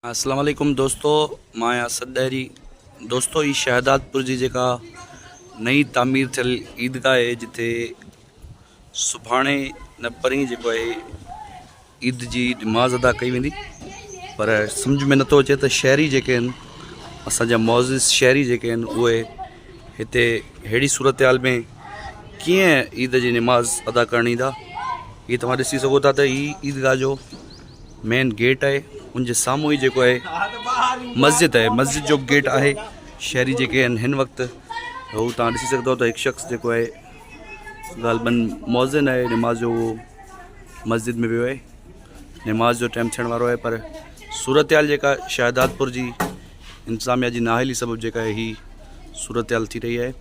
अस्सलाम वालेकुम दोस्तों, मां असद डैरी। दोस्तों ये शहदादपुर जी जेका नई तामीर थियल ईदगाह है जिथे सुभाणे न परी जेको है ईद जी नमाज़ अदा कई वेंदी, पर सम्झ में नथो अचे त शहरी जेके आहिनि असांजा मौज़िज़ शहरी जेके आहिनि उहे हिते अहिड़ी सूरत हाल में कीअं ईद जी नमाज़ अदा करणी था। ये तव्हां ॾिसी सघो था त हीअ ईदगाह जो मेन गेट है, उनके साम्हूं ही जेको है मस्जिद है। मस्जिद जो गेट है शहरी जेके आहिनि हिन वक्त वो तव्हां ॾिसी सघंदो त एक शख्स जेको है ग़ालिबन मौज़िन है नमाज जो, वो मस्जिद में वियो है, नमाज जो टाइम थियण वारो है। पर सूरत हाल जेका शहदादपुर जी इंतज़ामिया जी नाअहली सबब जेका है ही सूरत हाल थी रही है।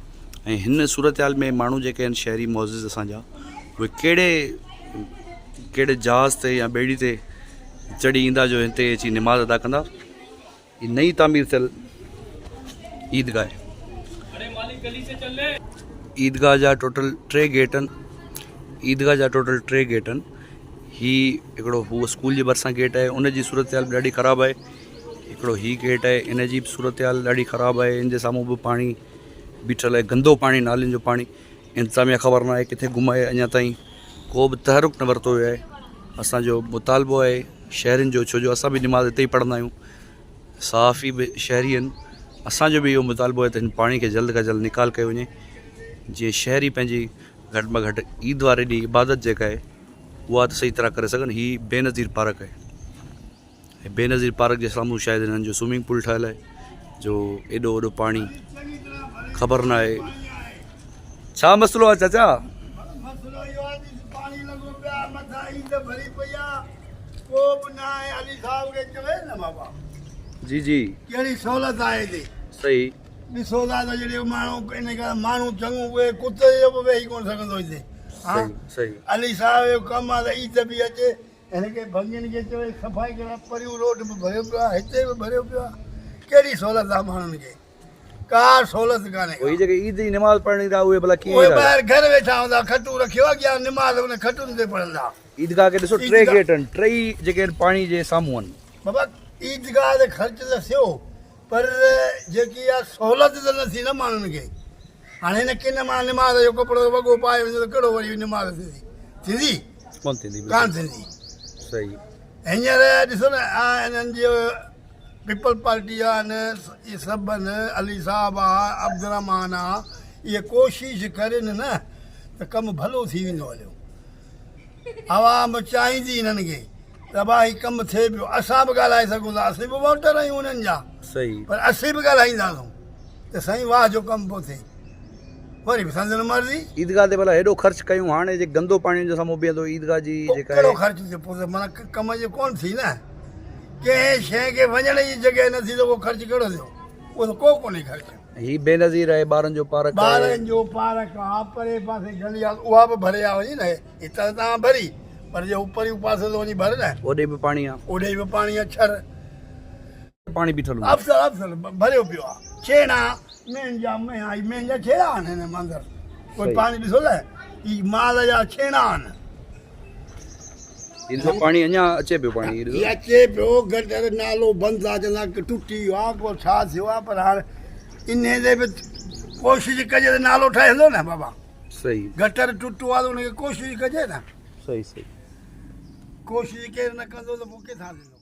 ऐं हिन सूरत हाल में माण्हू जेके आहिनि शहरी मौज़िज़ असांजा उहे कहिड़े जहाज़ ते या ॿेड़ी ते चढ़ी ईंदा जो हिते अची नमाज़ अदा कंदा। ये नई तामीर थियल ईदगाह है। ईदगाह जा टोटल 3 गेट आहिनि। ईदगाह जा टोटल 3 गेट आहिनि। ही हिकिड़ो हूअ स्कूल जे भरिसां गेट है, उनजी सूरत हाल ॾाढी ख़राबु आहे। हिकिड़ो ही गेट है, इन जी सूरत हाल ॾाढी ख़राबु आहे। इन जे साम्हूं बि पाणी बीठल आहे, गंदो पाणी, नालियुनि जो पाणी। इंतज़ामिया ख़बर न आहे किथे घुमाए, अञा ताईं को बि तहरुक न वरितो वियो आहे। असांजो मुतालबो आहे शहरियुनि जो, छो जो असां बि नमाज़ हिते ई पढ़ंदा आहियूं, सहाफ़ी बि शहरी आहिनि। असांजो बि इहो मुतालबो आहे त हिन पाणी खे जल्द खां जल्द निकाल कयो वञे, जीअं शहरी पंहिंजी घटि में घटि ईद वारे ॾींहुं इबादत जेका आहे उहा त सही तरह करे सघनि। ही बेनज़ीर पार्क आहे। बेनज़ीर पार्क जे साम्हूं शायदि हिननि जो स्विमिंग पूल ठहियलु आहे, जो एॾो वॾो पाणी ख़बर न आहे छा मसइलो आहे। चाचा जी जी कहिड़ी सहूलियत आहे हिते सही ॾिसो था त जहिड़े माण्हू इन करे माण्हू चङो उहे कुते जो बि वेही कोन सघंदो हिते। हा सही अली साहिब जो कमु आहे त ईद बि अचे, हिनखे भंगियुनि खे चवे सफ़ाई करे, परियूं रोड बि भरियो पियो आहे, हिते बि भरियो पियो आहे। कहिड़ी सहूलियत आहे माण्हुनि खे? का सहूलियत कान्हे। वही जेके ईद जी नमाज़ पढ़णी था उहे भला कीअं उहे ॿाहिरि घर वेठा हूंदा, खटूं रखियो आहे अॻियां निमाज़ हुन खटुनि ते पढ़ंदा। ईदगाह के ॾिसो 3 गेट आहिनि, 3 जेके आहिनि पाणी जे साम्हूं आहिनि। बाबा ईदगाह ते ख़र्च त थियो, पर जेकी आहे सहूलियत त न थी न माण्हुनि खे। हाणे हिन किन मां निमाज़ जो कपिड़ो वॻो पाए वञे त कहिड़ो वरी निमाज़ थींदी? कोन थींदी, कान थींदी। सही। हींअर ॾिसो न हिननि जो पीपल पार्टी आहे न, इहे सभु आहिनि, अली साहब आहे, अब्दुरहमान आहे, इहे कोशिशि कनि न त कमु भलो थी वेंदो हलियो। आवाम चाहींदी हिननि खे त भाई कमु थिए पियो। असां बि ॻाल्हाए सघूं था, असीं बि वोटर आहियूं हुननि जा, सही। पर असीं बि ॻाल्हाईंदासीं त साईं वाह जो कमु पियो थिए, वरी बि संदन मर्ज़ी। ईदगाह ते भला हेॾो ख़र्च कयूं, हाणे जे गंदो पाणी जो साम्हूं बीहंदो ईदगाह जी जेका कहिड़ो आहे ख़र्च थियो पोइ माना कम जो कोन थी न। कंहिं शइ खे वञण जी जॻह न थी त उहो ख़र्च कहिड़ो थियो? उहो त को कोन्हे ख़र्च। ही बेनज़ीर आहे, ॿारनि जो पार्क आहे। ॿारनि जो पार्क आहे, परे पासे गली आहे, उहा बि भरे आहे वञी न। हितां तव्हां भरी, पर जे उपरियूं पासे त वञी भर न, ओॾे बि पाणी आहे, ओॾे बि पाणी अछर पाणी बीठल हूंदो। अफ़सल अफ़सल भरियो पियो आहे। छेणा मेन जा मेन जा छेड़ा आहिनि हिन मंदर। कोई पाणी ॾिसो न, ही माल जा छेणा आहिनि। इन जो पाणी अञा अचे पियो, पाणी ही अचे पियो, गटर नालो बंदि आहे, चवंदा टुटी वियो आहे, को छा थियो आहे, पर हाणे इन ते बि कोशिशि कजे त नालो ठहंदो न बाबा। सही। गटर टुटो आहे त हुनखे कोशिशि कजे न। सही सही। कोशिशि केरु न कंदो त पोइ किथां थींदो?